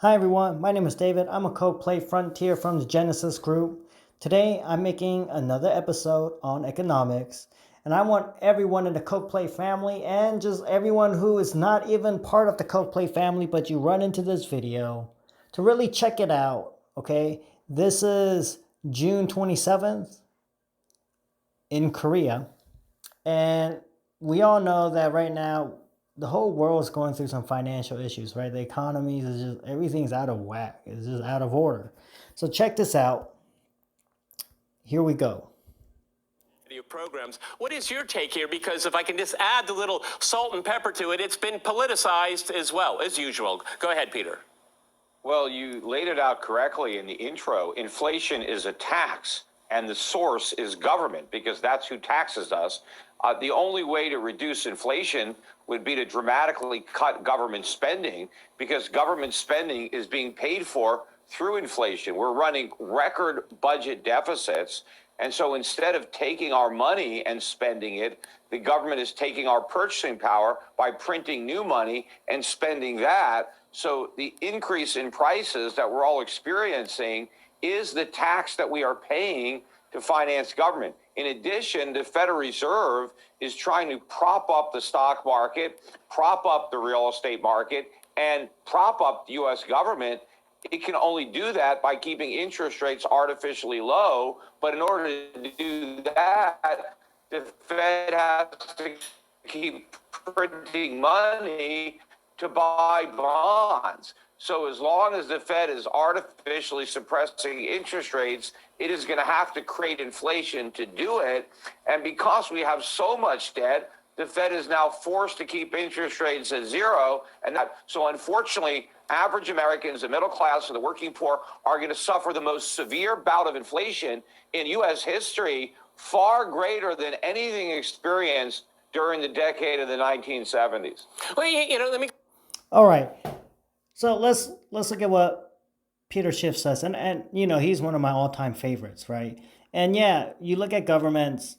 Hi everyone, my name is David. I'm a co-play Frontier from the Genesis group. Today I'm making another episode on economics, and I want everyone in the co-play family and just everyone who is not even part of the co-play family but you run into this video to really check it out, okay? This is June 27th in Korea, and we all know that right now the whole world is going through some financial issues, right? The economy is just, everything's out of whack. It's just out of order. So check this out. Here we go. Programs. What is your take here? Because if I can just add the little salt and pepper to it, it's been politicized as well, as usual. Go ahead, Peter. Well, you laid it out correctly in the intro. Inflation is a tax, and the source is government, because that's who taxes us. The only way to reduce inflation would be to dramatically cut government spending, because government spending is being paid for through inflation. We're running record budget deficits. And so instead of taking our money and spending it, the government is taking our purchasing power by printing new money and spending that. So the increase in prices that we're all experiencing is the tax that we are paying to finance government. In addition, the Federal Reserve is trying to prop up the stock market, prop up the real estate market, and prop up the U.S. government. It can only do that by keeping interest rates artificially low. But in order to do that, the Fed has to keep printing money to buy bonds. So as long as the Fed is artificially suppressing interest rates, it is going to have to create inflation to do it. And because we have so much debt, the Fed is now forced to keep interest rates at zero. So unfortunately, average Americans, the middle class, and the working poor are going to suffer the most severe bout of inflation in U.S. history, far greater than anything experienced during the decade of the 1970s. Well, let me. All right. So let's look at what Peter Schiff says, and he's one of my all-time favorites, right? And yeah, you look at governments.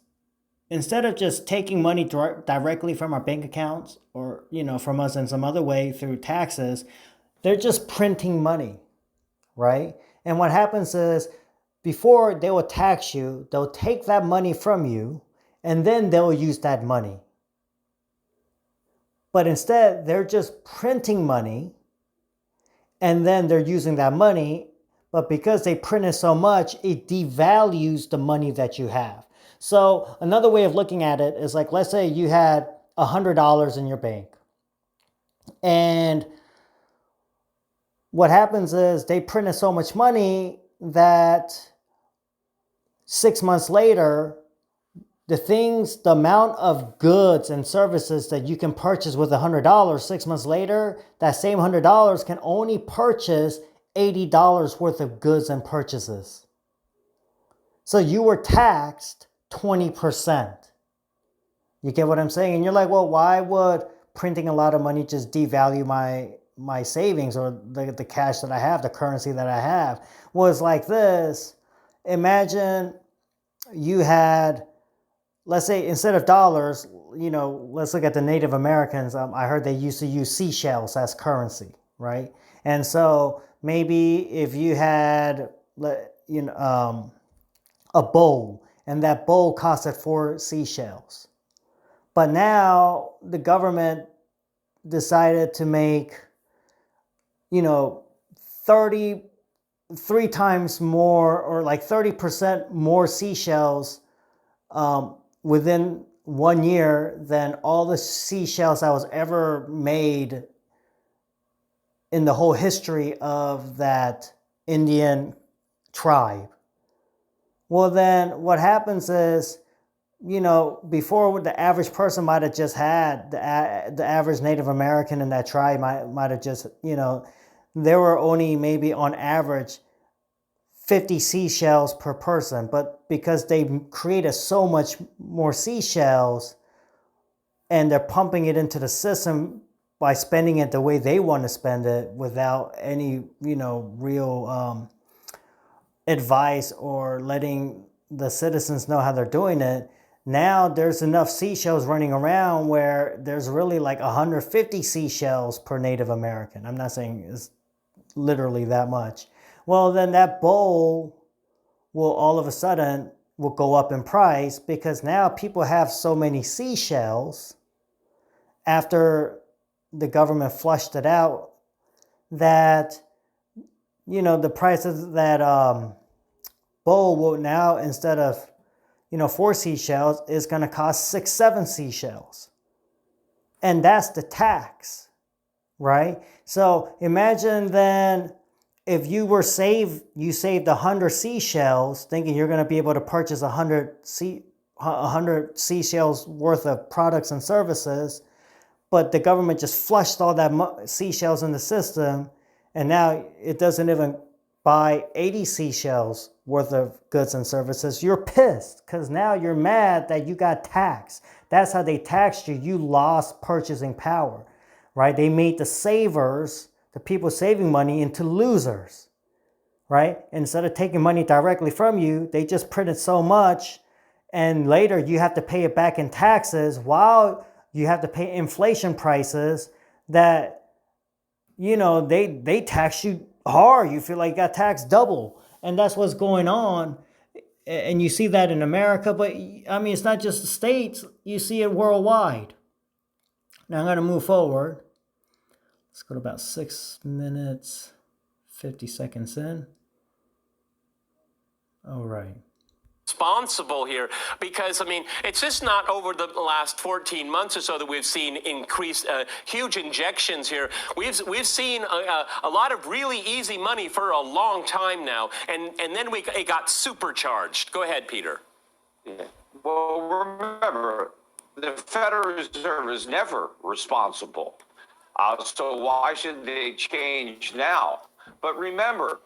Instead of just taking money directly from our bank accounts or, from us in some other way through taxes, they're just printing money, right? And what happens is before they will tax you, they'll take that money from you and then they'll use that money. But instead, they're just printing money and then they're using that money. But because they printed so much, it devalues the money that you have. So another way of looking at it is like, let's say you had $100 in your bank. And what happens is they printed so much money that 6 months later, the amount of goods and services that you can purchase with $100, 6 months later, that same $100 can only purchase $80 worth of goods and purchases. So you were taxed 20%. You get what I'm saying? And you're like, well, why would printing a lot of money just devalue my savings or the cash that I have, the currency that I have? Well, it's like this. Imagine you had, let's say, instead of dollars, let's look at the Native Americans. I heard they used to use seashells as currency, right? And so maybe if you had, a bowl, and that bowl costed 4 seashells. But now the government decided to make, 33 times more, or like 30% more seashells within 1 year than all the seashells that was ever made in the whole history of that Indian tribe. Well, then what happens is, before the average person might have just had, the average Native American in that tribe might have just, there were only maybe on average 50 seashells per person. But because they created so much more seashells and they're pumping it into the system by spending it the way they want to spend it without any, real advice or letting the citizens know how they're doing it, now there's enough seashells running around where there's really like 150 seashells per Native American. I'm not saying it's literally that much. Well, then that bowl will all of a sudden will go up in price because now people have so many seashells after the government flushed it out that the price of that bowl will now, instead of 4 seashells, is going to cost 6-7 seashells, and that's the tax, right? So imagine then if you saved 100 seashells thinking you're going to be able to purchase 100 seashells worth of products and services, but the government just flushed all that seashells in the system, and now it doesn't even buy 80 seashells worth of goods and services. You're pissed because now you're mad that you got taxed. That's how they taxed you. You lost purchasing power, right? They made the savers, the people saving money, into losers, right? Instead of taking money directly from you, they just printed so much, and later you have to pay it back in taxes while you have to pay inflation prices that, they tax you hard. You feel like you got taxed double. And that's what's going on. And you see that in America, but I mean, it's not just the States. You see it worldwide. Now I'm going to move forward. Let's go to about 6 minutes, 50 seconds in. All right. Responsible here, because it's just not over the last 14 months or so that we've seen increased huge injections here. We've seen a lot of really easy money for a long time now, and then it got supercharged. Go ahead, Peter. Yeah. Well, remember, the Federal Reserve is never responsible. So why should they change now? But remember,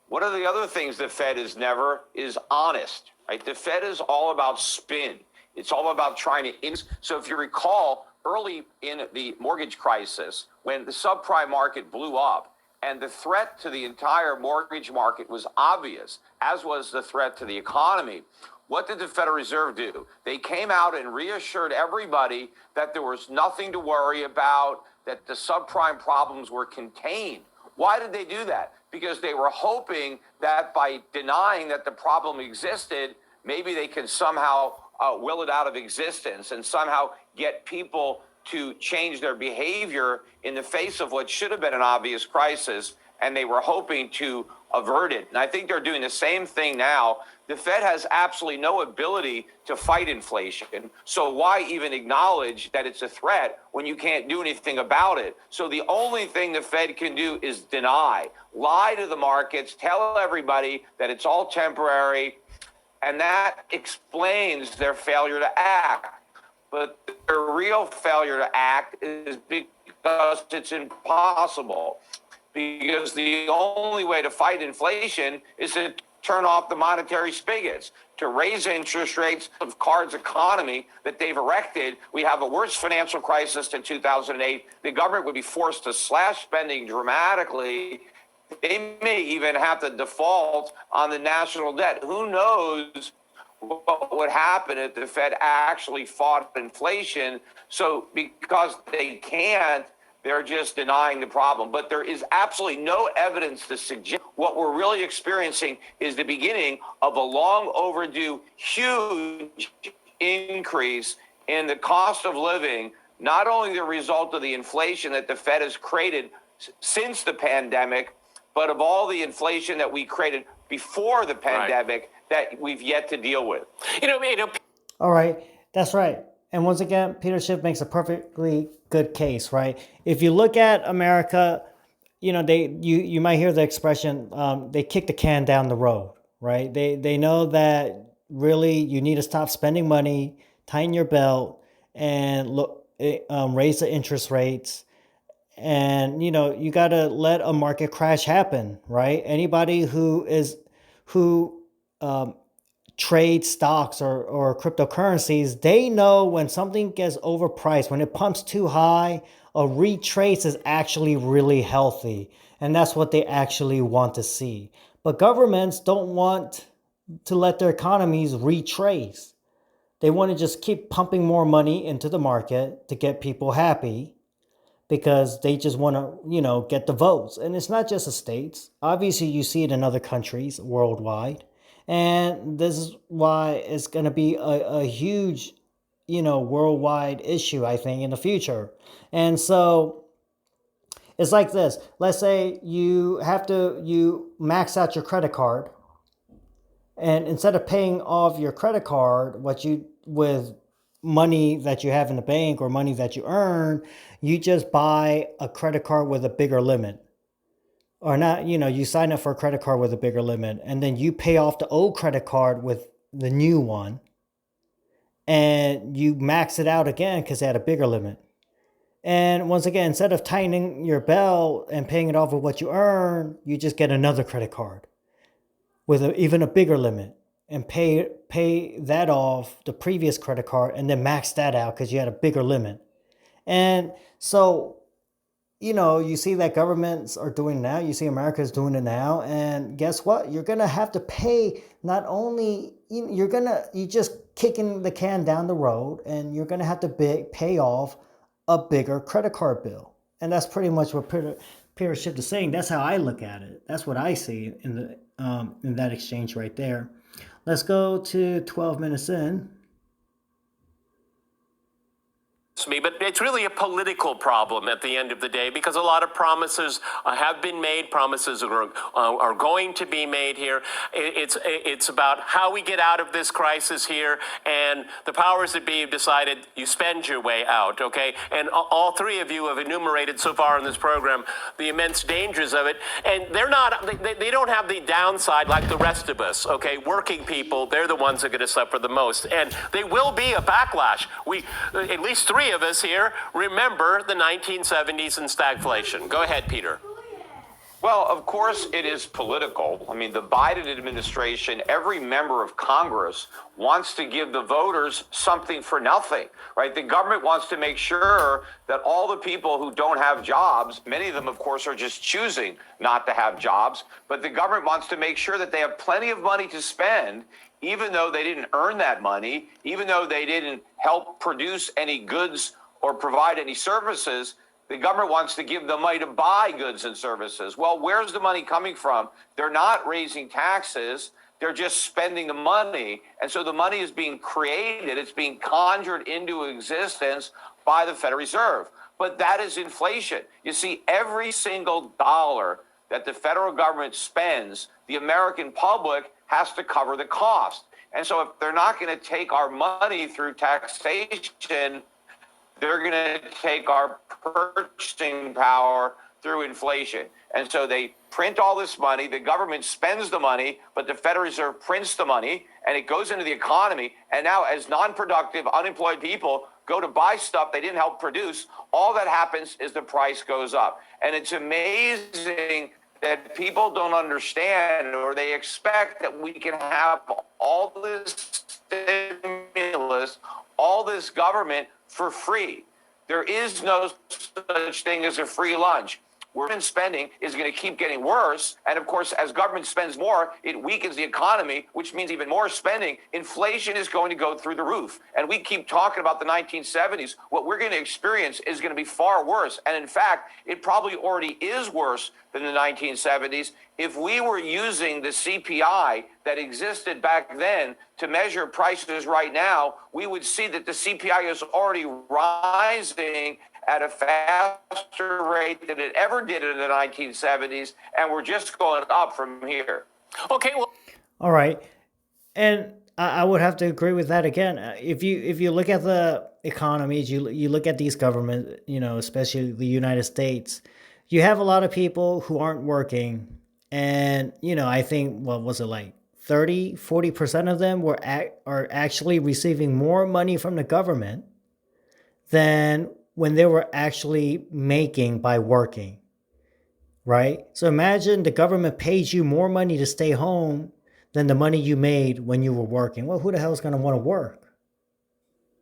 one of the other things the Fed is never is honest. Right? The Fed is all about spin. It's all about trying to. So if you recall, early in the mortgage crisis, when the subprime market blew up and the threat to the entire mortgage market was obvious, as was the threat to the economy, what did the Federal Reserve do? They came out and reassured everybody that there was nothing to worry about, that the subprime problems were contained. Why did they do that? Because they were hoping that by denying that the problem existed, maybe they could somehow will it out of existence and somehow get people to change their behavior in the face of what should have been an obvious crisis, and they were hoping to avert it. And I think they're doing the same thing now. The Fed has absolutely no ability to fight inflation. So why even acknowledge that it's a threat when you can't do anything about it? So the only thing the Fed can do is deny, lie to the markets, tell everybody that it's all temporary, and that explains their failure to act. But their real failure to act is because it's impossible. Because the only way to fight inflation is to turn off the monetary spigots, to raise interest rates of Card's economy that they've erected. We have a worse financial crisis than 2008. The government would be forced to slash spending dramatically. They may even have to default on the national debt. Who knows what would happen if the Fed actually fought inflation? So because they can't, they're just denying the problem. But there is absolutely no evidence to suggest what we're really experiencing is the beginning of a long overdue, huge increase in the cost of living, not only the result of the inflation that the Fed has created since the pandemic, but of all the inflation that we created before the pandemic that we've yet to deal with. All right, that's right. And once again, Peter Schiff makes a perfectly good case, right? If you look at America, you might hear the expression, they kick the can down the road, right? They know that really you need to stop spending money, tighten your belt, and raise the interest rates. And you got to let a market crash happen, right? Anybody who trade stocks or cryptocurrencies, they know when something gets overpriced, when it pumps too high, a retrace is actually really healthy. And that's what they actually want to see. But governments don't want to let their economies retrace. They want to just keep pumping more money into the market to get people happy. because they just want to, get the votes. And it's not just the states. Obviously, you see it in other countries worldwide. And this is why it's going to be a huge, worldwide issue, I think, in the future. And so it's like this. Let's say you max out your credit card. And instead of paying off your credit card, with money that you have in the bank or money that you earn, you just buy a credit card with a bigger limit. Or not, you sign up for a credit card with a bigger limit, and then you pay off the old credit card with the new one, and you max it out again because they had a bigger limit. And once again, instead of tightening your belt and paying it off with what you earn, you just get another credit card with even a bigger limit and pay that off the previous credit card and then max that out because you had a bigger limit. And so, you see that governments are doing it now. You see America is doing it now. And guess what? You're going to have to pay not only, you're just kicking the can down the road, and you're going to have to pay off a bigger credit card bill. And that's pretty much what Peter Schiff is saying. That's how I look at it. That's what I see in that exchange right there. Let's go to 12 minutes in. Me, but it's really a political problem at the end of the day, because a lot of promises have been made, promises are going to be made here. It's about how we get out of this crisis here, and the powers that be have decided you spend your way out, okay? And all three of you have enumerated so far in this program the immense dangers of it, and they don't have the downside like the rest of us, okay? Working people, they're the ones that are going to suffer the most, and there will be a backlash. At least three of us here remember the 1970s and stagflation. Go ahead, Peter. Well, of course it is political. I mean, the Biden administration, every member of Congress wants to give the voters something for nothing, right? The government wants to make sure that all the people who don't have jobs, many of them, of course, are just choosing not to have jobs, but the government wants to make sure that they have plenty of money to spend, even though they didn't earn that money, even though they didn't help produce any goods or provide any services. The government wants to give them money to buy goods and services. Well, where's the money coming from? They're not raising taxes. They're just spending the money. And so the money is being created. It's being conjured into existence by the Federal Reserve. But that is inflation. You see, every single dollar that the federal government spends, the American public has to cover the cost. And so if they're not going to take our money through taxation, they're going to take our purchasing power through inflation. And so they print all this money. The government spends the money, but the Federal Reserve prints the money, and it goes into the economy. And now, as non-productive, unemployed people go to buy stuff they didn't help produce, all that happens is the price goes up. And it's amazing that people don't understand, or they expect that we can have all this stimulus, all this government for free. There is no such thing as a free lunch. Government spending is going to keep getting worse. And of course, as government spends more, it weakens the economy, which means even more spending. Inflation is going to go through the roof. And we keep talking about the 1970s. What we're going to experience is going to be far worse. And in fact, it probably already is worse than the 1970s. If we were using the CPI that existed back then to measure prices right now, we would see that the CPI is already rising at a faster rate than it ever did in the 1970s, and we're just going up from here. Okay, well, all right, and I would have to agree with that again. If you look at the economies, you look at these governments, especially the United States, you have a lot of people who aren't working, and I think, what was it, like 30-40% of them are actually receiving more money from the government than when they were actually making by working, right? So imagine the government pays you more money to stay home than the money you made when you were working. Well, who the hell is going to want to work?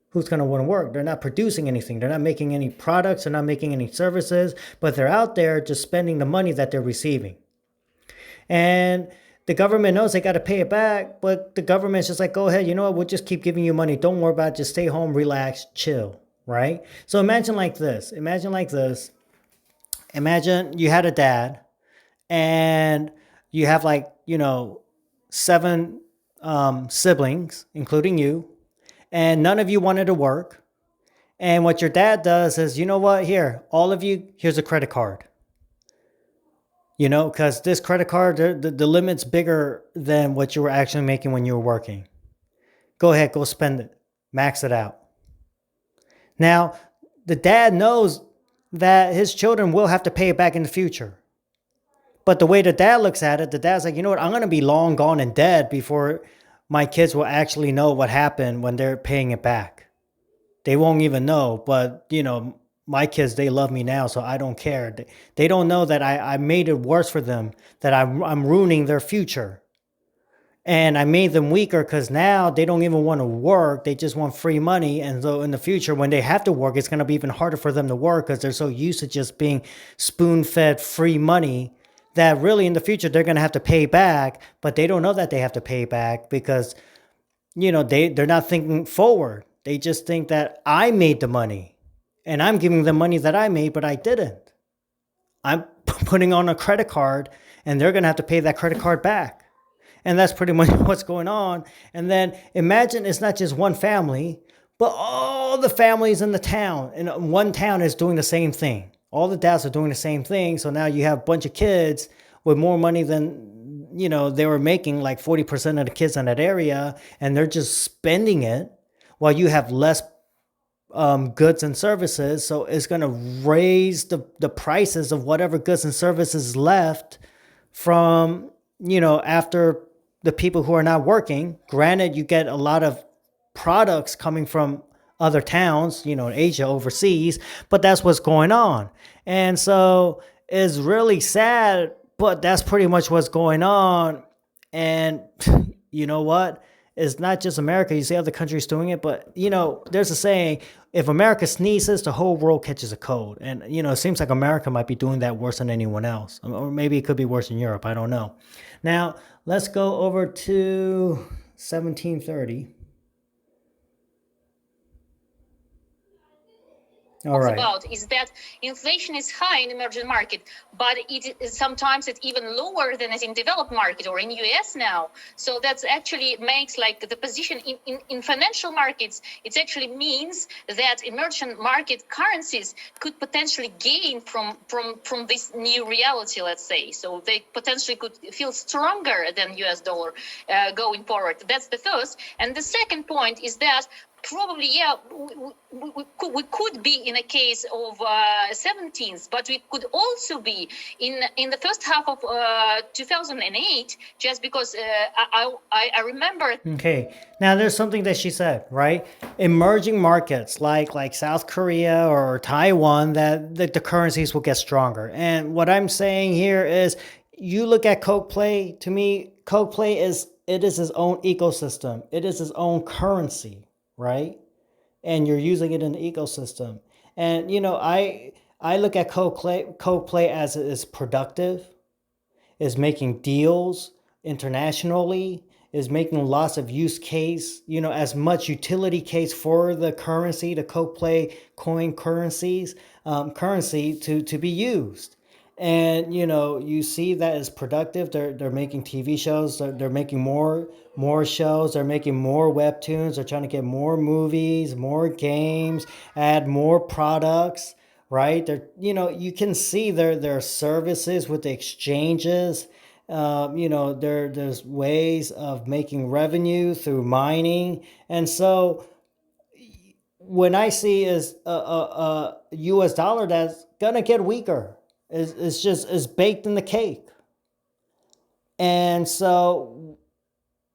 Who's going to want to work? They're not producing anything. They're not making any products. They're not making any services, but they're out there just spending the money that they're receiving. And the government knows they got to pay it back, but the government's just like, go ahead, you know what? We'll just keep giving you money. Don't worry about it. Just stay home, relax, chill. Right? So imagine like this. Imagine you had a dad and you have like, 7 siblings, including you, and none of you wanted to work. And what your dad does is, you know what, here, all of you, here's a credit card. Because this credit card, the limit's bigger than what you were actually making when you were working. Go ahead, go spend it, max it out. Now, the dad knows that his children will have to pay it back in the future. But the way the dad looks at it, the dad's like, you know what, I'm going to be long gone and dead before my kids will actually know what happened when they're paying it back. They won't even know, but my kids, they love me now, so I don't care. They don't know that I made it worse for them, that I'm ruining their future. And I made them weaker because now they don't even want to work. They just want free money. And so in the future, when they have to work, it's going to be even harder for them to work because they're so used to just being spoon-fed free money that really in the future, they're going to have to pay back. But they don't know that they have to pay back because, they're not thinking forward. They just think that I made the money and I'm giving them money that I made, but I didn't. I'm putting on a credit card and they're going to have to pay that credit card back. And that's pretty much what's going on. And then imagine it's not just one family, but all the families in the town. And one town is doing the same thing. All the dads are doing the same thing. So now you have a bunch of kids with more money than, they were making, like 40% of the kids in that area. And they're just spending it while you have less goods and services. So it's going to raise the prices of whatever goods and services left from, after the people who are not working. Granted, you get a lot of products coming from other towns, Asia, overseas, but that's what's going on. And so it's really sad, but that's pretty much what's going on. And you know what? It's not just America. You see other countries doing it, but there's a saying, if America sneezes, the whole world catches a cold. And it seems like America might be doing that worse than anyone else. Or maybe it could be worse in Europe. I don't know. Now, let's go over to 1730. All right. About is that inflation is high in emerging market, but sometimes it's even lower than it in developed market or in US now. So that's actually makes like the position in financial markets. It actually means that emerging market currencies could potentially gain from this new reality, let's say. So they potentially could feel stronger than US dollar going forward. That's the first. And the second point is that probably, we could be in a case of 17th, but we could also be in the first half of 2008, just because I remember. Okay, now there's something that she said, right? Emerging markets like South Korea or Taiwan, that the currencies will get stronger. And what I'm saying here is, you look at KOK Play. To me, KOK Play is its own ecosystem. It is its own currency. Right? And you're using it in the ecosystem. And, I look at KOK Play as it is productive, is making deals internationally, is making lots of use case, as much utility case for the currency, the KOK Play coin currency to be used. And, you see that it's productive. They're making TV shows. They're making more shows. They're making more webtoons. They're trying to get more movies, more games, add more products, right? You can see their services with the exchanges. There's ways of making revenue through mining. And so when I see is a US dollar that's going to get weaker, it's baked in the cake. And so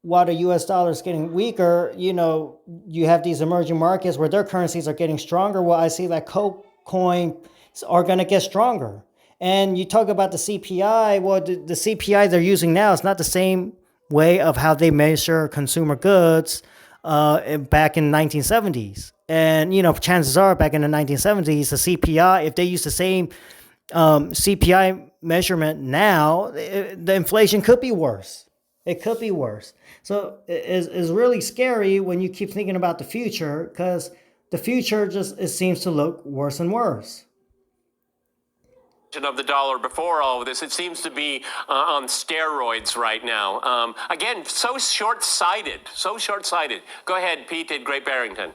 while the US dollar is getting weaker, you have these emerging markets where their currencies are getting stronger. Well, I see that KOK coins are going to get stronger. And you talk about the CPI. Well, the CPI they're using now is not the same way of how they measure consumer goods back in the 1970s. And, chances are back in the 1970s, the CPI, if they use the same CPI measurement now, the inflation could be worse. It could be worse. So it's really scary when you keep thinking about the future, because the future it seems to look worse and worse. of the dollar before all of this. It seems to be on steroids right now. Again, so short-sighted, so short-sighted. Go ahead, Pete at Great Barrington.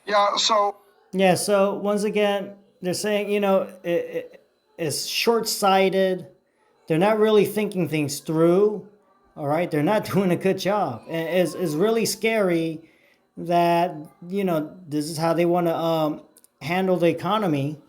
Yeah, so Yeah, so once again, they're saying, it's short-sighted. They're not really thinking things through. All right, they're not doing a good job. And it's really scary that, this is how they want to handle the economy.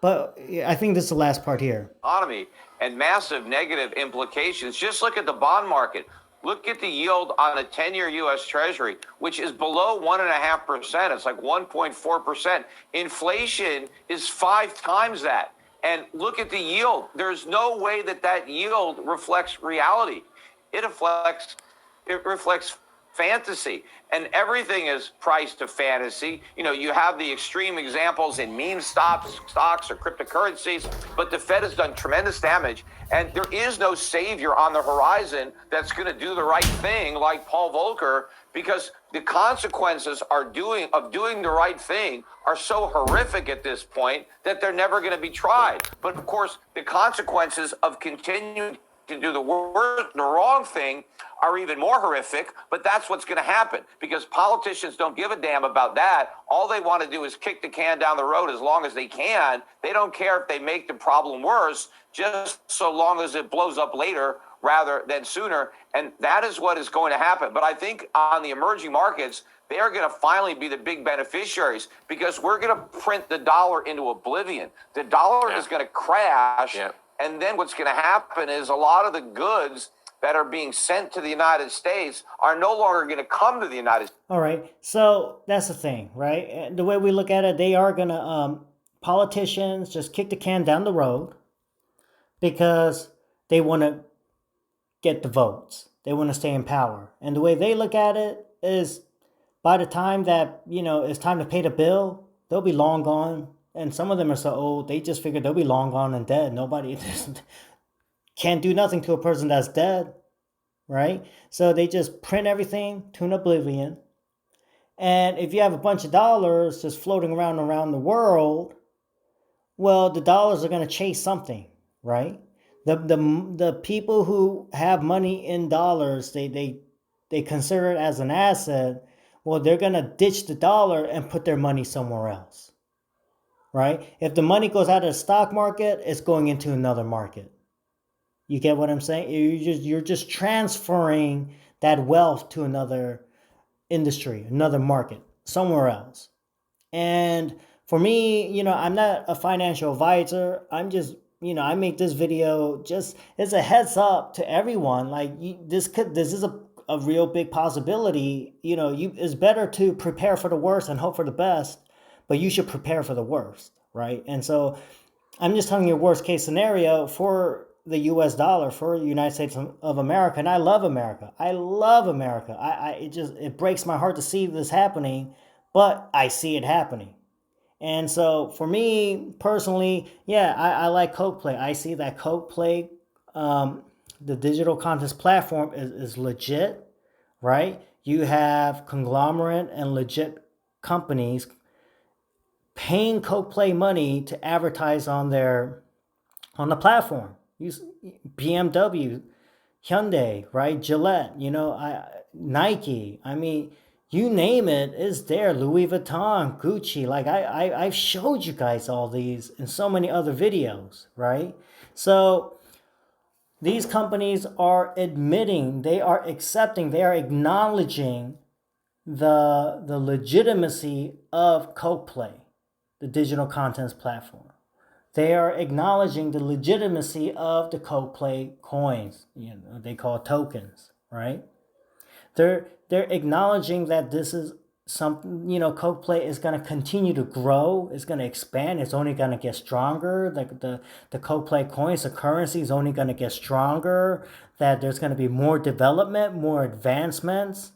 But I think this is the last part here. Economy and massive negative implications. Just look at the bond market. Look at the yield on a 10-year U.S. Treasury, which is below 1.5%. It's like 1.4%. Inflation is 5 times that. And look at the yield. There's no way that yield reflects reality. It reflects fantasy, and everything is priced to fantasy. You have the extreme examples in meme stocks or cryptocurrencies, but the Fed has done tremendous damage, and there is no savior on the horizon that's going to do the right thing like Paul Volcker, because the consequences of doing the right thing are so horrific at this point that they're never going to be tried. But of course, the consequences of continuing to do the wrong thing are even more horrific, but that's what's going to happen because politicians don't give a damn about that. All they want to do is kick the can down the road as long as they can. They don't care if they make the problem worse, just so long as it blows up later rather than sooner. And that is what is going to happen. But I think on the emerging markets, they are going to finally be the big beneficiaries because we're going to print the dollar into oblivion. The dollar is going to crash. Yeah. And then what's going to happen is a lot of the goods that are being sent to the United States are no longer going to come to the United States. All right. So that's the thing, right? And the way we look at it, they are going to, politicians just kick the can down the road because they want to get the votes. They want to stay in power. And the way they look at it is by the time that, it's time to pay the bill, they'll be long gone. And some of them are so old, they just figure they'll be long gone and dead. Nobody can't do nothing to a person that's dead, right? So they just print everything to an oblivion. And if you have a bunch of dollars just floating around the world, well, the dollars are going to chase something, right? The people who have money in dollars, they consider it as an asset. Well, they're going to ditch the dollar and put their money somewhere else, right? If the money goes out of the stock market, it's going into another market. You get what I'm saying? You're just transferring that wealth to another industry, another market, somewhere else. And for me, I'm not a financial advisor. I'm just, I make this video just as a heads up to everyone. Like this is a real big possibility. It's better to prepare for the worst and hope for the best, but you should prepare for the worst, right? And so I'm just telling you a worst case scenario for the U.S. dollar, for the United States of America. And I love America. I love America. It breaks my heart to see this happening, but I see it happening. And so for me personally, yeah, I like KOK Play. I see that KOK Play, the digital contest platform is legit, right? You have conglomerate and legit companies paying KOK Play money to advertise on the platform. BMW, Hyundai, right? Gillette, Nike. I mean, you name it, it's there. Louis Vuitton, Gucci. Like I've showed you guys all these in so many other videos, right? So these companies are admitting, they are accepting, they are acknowledging the legitimacy of KOK Play, the digital contents platform. They are acknowledging the legitimacy of the KOK Play coins. They call it tokens, right? They're acknowledging that this is something, KOK Play is going to continue to grow. It's going to expand. It's only going to get stronger. The KOK Play coins, the currency is only going to get stronger. That there's going to be more development, more advancements.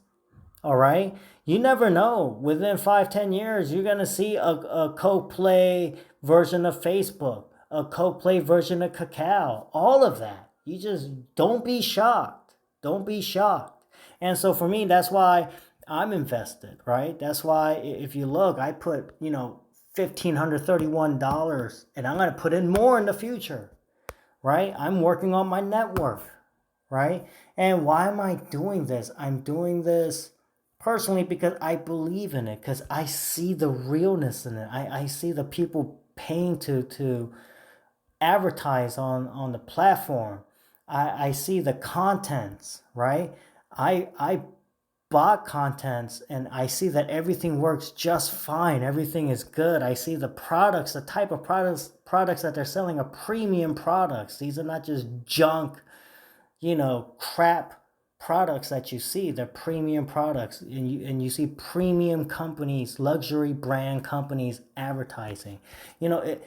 All right. You never know. Within 5-10 years, you're going to see a KOK Play version of Facebook, a KOK Play version of Kakao, all of that. You just don't be shocked. Don't be shocked. And so for me, that's why I'm invested, right? That's why if you look, I put, $1,531, and I'm going to put in more in the future, right? I'm working on my net worth, right? And why am I doing this? I'm doing this personally because I believe in it, because I see the realness in it. I see the people paying to advertise on the platform. I see the contents, right? I bought contents and I see that everything works just fine. Everything is good. I see the products, the type of products that they're selling are premium products. These are not just junk, crap products that you see. They're premium products, and you see premium companies, luxury brand companies advertising. It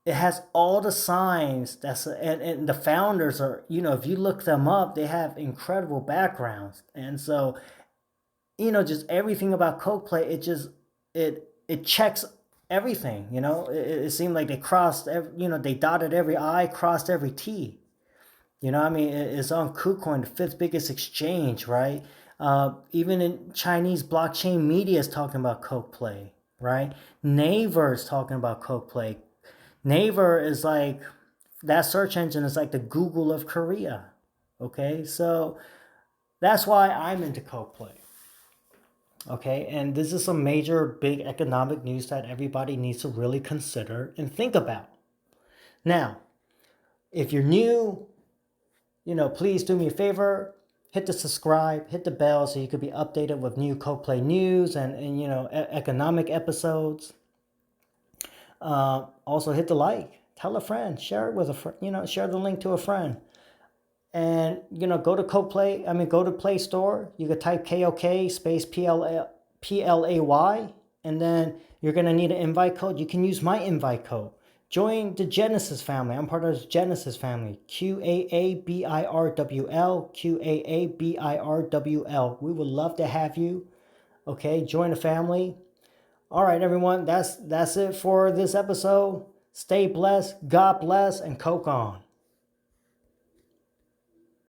has all the signs and the founders are, if you look them up, they have incredible backgrounds. And so, just everything about Coldplay, it checks everything. It seemed like they crossed they dotted every I, crossed every T. It's on KuCoin, the fifth biggest exchange, right? Even in Chinese blockchain media is talking about Coldplay, right? Naver is talking about Coldplay. Naver is like, that search engine is like the Google of Korea. Okay, so that's why I'm into Coldplay. Okay, and this is some major big economic news that everybody needs to really consider and think about. Now, if you're new, please do me a favor, hit the subscribe, hit the bell so you could be updated with new Coldplay news and economic episodes. Also hit the like, tell a friend, share it with a friend, share the link to a friend. And, go to go to Play Store. You could type KOK space PLAY, and then you're going to need an invite code. You can use my invite code. Join the Genesis family. I'm part of the Genesis family. QAABIRWL, QAABIRWL. We would love to have you. Okay, join the family. All right, everyone. That's it for this episode. Stay blessed. God bless, and KOK on.